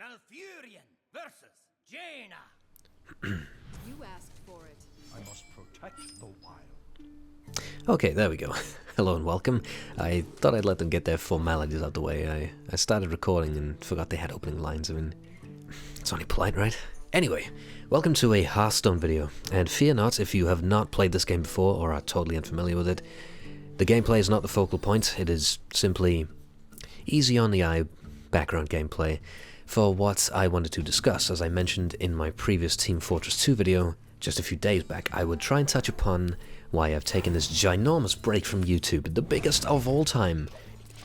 Malfurion versus Jaina. You asked for it. I must protect the wild. Okay, there we go. Hello and welcome. I thought I'd let them get their formalities out the way. I started recording and forgot they had opening lines. I mean, it's only polite, right? Anyway, welcome to a Hearthstone video, and fear not if you have not played this game before or are totally unfamiliar with it. The gameplay is not the focal point, it is simply easy on the eye background gameplay for what I wanted to discuss. As I mentioned in my previous Team Fortress 2 video just a few days back, I would try and touch upon why I've taken this ginormous break from YouTube, the biggest of all time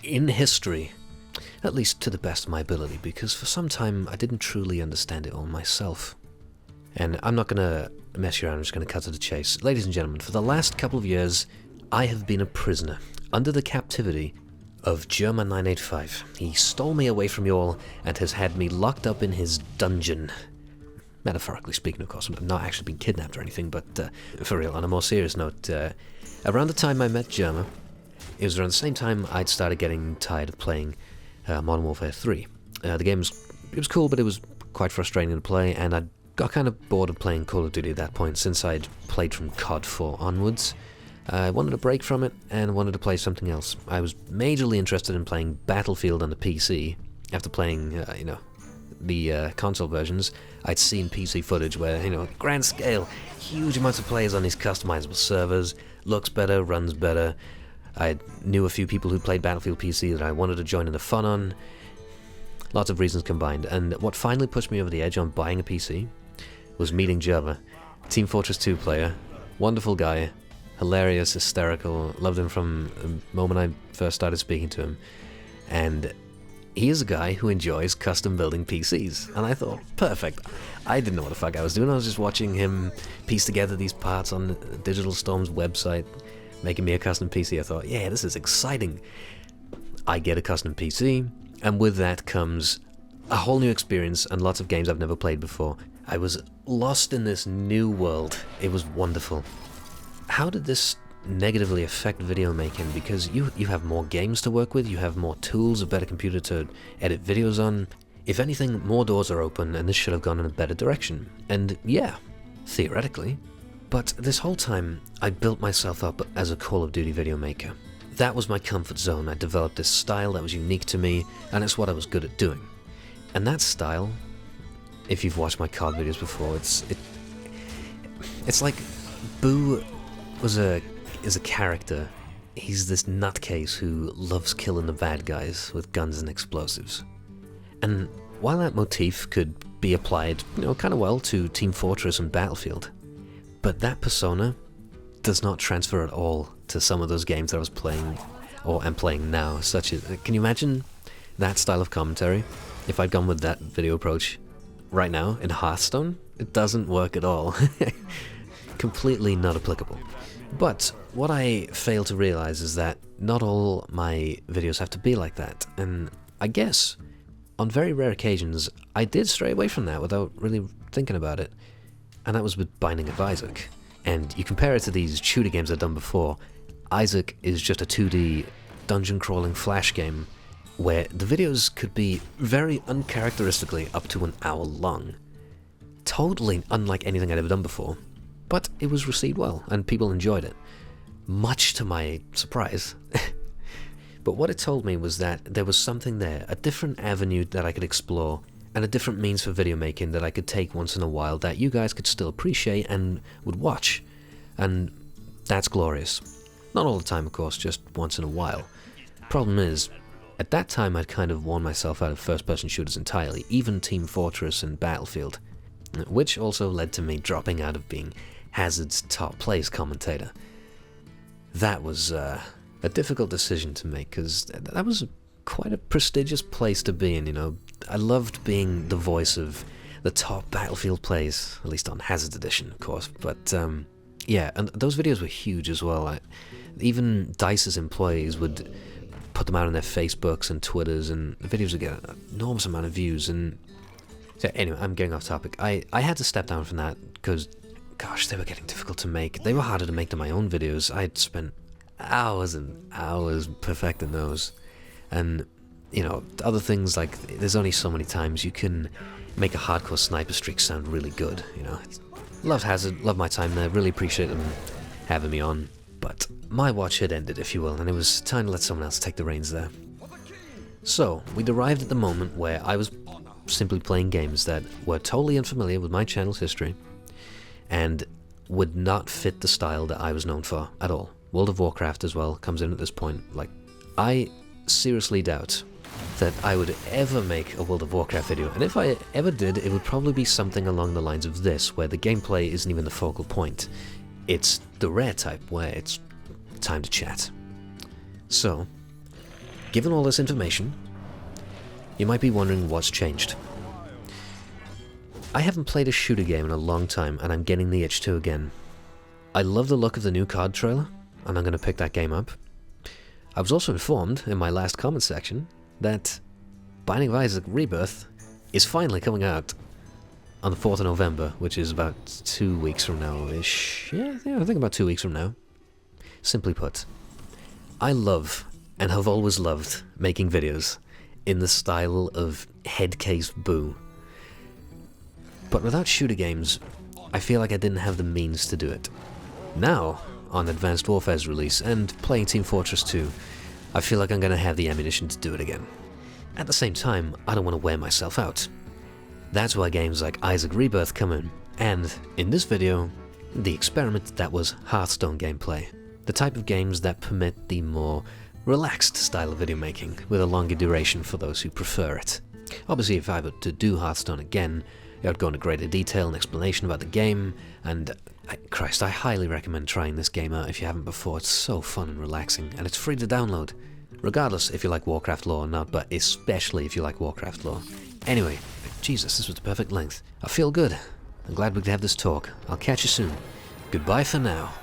in history, at least to the best of my ability, because for some time I didn't truly understand it all myself. And I'm not gonna mess you around, I'm just gonna cut to the chase. Ladies and gentlemen, for the last couple of years, I have been a prisoner, under the captivity of Jerma985. He stole me away from you all, and has had me locked up in his dungeon. Metaphorically speaking, of course. I've not actually been kidnapped or anything, but for real, on a more serious note, around the time I met Jerma, it was around the same time I'd started getting tired of playing Modern Warfare 3. The game was cool, but it was quite frustrating to play, and I got kind of bored of playing Call of Duty at that point, since I'd played from COD 4 onwards. I wanted a break from it, and wanted to play something else. I was majorly interested in playing Battlefield on the PC. After playing, the console versions, I'd seen PC footage where, grand scale, huge amounts of players on these customizable servers, looks better, runs better. I knew a few people who played Battlefield PC that I wanted to join in the fun on. Lots of reasons combined, and what finally pushed me over the edge on buying a PC was meeting Jerma, Team Fortress 2 player, wonderful guy, hilarious, hysterical, loved him from the moment I first started speaking to him, and he is a guy who enjoys custom building PCs, and I thought, perfect. I didn't know what the fuck I was doing. I was just watching him piece together these parts on Digital Storm's website, making me a custom PC. I thought, yeah, this is exciting. I get a custom PC, and with that comes a whole new experience and lots of games I've never played before. I was lost in this new world. It was wonderful. How did this negatively affect video making? Because you have more games to work with, you have more tools, a better computer to edit videos on. If anything, more doors are open, and this should have gone in a better direction. And yeah, theoretically. But this whole time, I built myself up as a Call of Duty video maker. That was my comfort zone. I developed this style that was unique to me, and it's what I was good at doing. And that style, if you've watched my COD videos before, it's like Boo is a character. He's this nutcase who loves killing the bad guys with guns and explosives. And while that motif could be applied, kind of well to Team Fortress and Battlefield, but that persona does not transfer at all to some of those games that I was playing, or am playing now, such as, can you imagine that style of commentary? If I'd gone with that video approach right now in Hearthstone, it doesn't work at all. Completely not applicable. But what I fail to realize is that not all my videos have to be like that, and I guess on very rare occasions I did stray away from that without really thinking about it, and that was with Binding of Isaac. And you compare it to these shooter games I've done before, Isaac is just a 2D dungeon crawling flash game where the videos could be very uncharacteristically up to an hour long. Totally unlike anything I'd ever done before. But it was received well, and people enjoyed it. Much to my surprise. But what it told me was that there was something there, a different avenue that I could explore, and a different means for video making that I could take once in a while that you guys could still appreciate and would watch. And that's glorious. Not all the time, of course, just once in a while. Problem is, at that time I'd kind of worn myself out of first-person shooters entirely, even Team Fortress and Battlefield, which also led to me dropping out of being Hazard's top place commentator. That was a difficult decision to make, because that was quite a prestigious place to be in, I loved being the voice of the top Battlefield plays, at least on Hazard Edition, of course, but yeah, and those videos were huge as well. Even DICE's employees would put them out on their Facebooks and Twitters, and the videos would get an enormous amount of views. And so anyway, I'm getting off topic. I had to step down from that because, gosh, they were getting difficult to make. They were harder to make than my own videos. I'd spent hours and hours perfecting those. And you know, other things like there's only so many times you can make a hardcore sniper streak sound really good, you know. Loved Hazard, loved my time there, really appreciate them having me on, but my watch had ended, if you will, and it was time to let someone else take the reins there. So, we'd arrived at the moment where I was simply playing games that were totally unfamiliar with my channel's history, and would not fit the style that I was known for at all. World of Warcraft as well comes in at this point. Like, I seriously doubt that I would ever make a World of Warcraft video, and if I ever did, it would probably be something along the lines of this, where the gameplay isn't even the focal point. It's the rare type, where it's time to chat. So, given all this information, you might be wondering what's changed. I haven't played a shooter game in a long time, and I'm getting the itch to again. I love the look of the new COD trailer, and I'm going to pick that game up. I was also informed, in my last comment section, that Binding of Isaac Rebirth is finally coming out on the 4th of November, which is about 2 weeks from now-ish. Yeah, I think about 2 weeks from now. Simply put, I love, and have always loved, making videos in the style of headcase boo. But without shooter games, I feel like I didn't have the means to do it. Now, on Advanced Warfare's release, and playing Team Fortress 2, I feel like I'm going to have the ammunition to do it again. At the same time, I don't want to wear myself out. That's why games like Isaac Rebirth come in, and, in this video, the experiment that was Hearthstone gameplay. The type of games that permit the more relaxed style of video making, with a longer duration for those who prefer it. Obviously, if I were to do Hearthstone again, I would go into greater detail and explanation about the game, and Christ, I highly recommend trying this game out if you haven't before. It's so fun and relaxing, and it's free to download, regardless if you like Warcraft lore or not, but especially if you like Warcraft lore. Anyway, Jesus, this was the perfect length. I feel good. I'm glad we could have this talk. I'll catch you soon. Goodbye for now.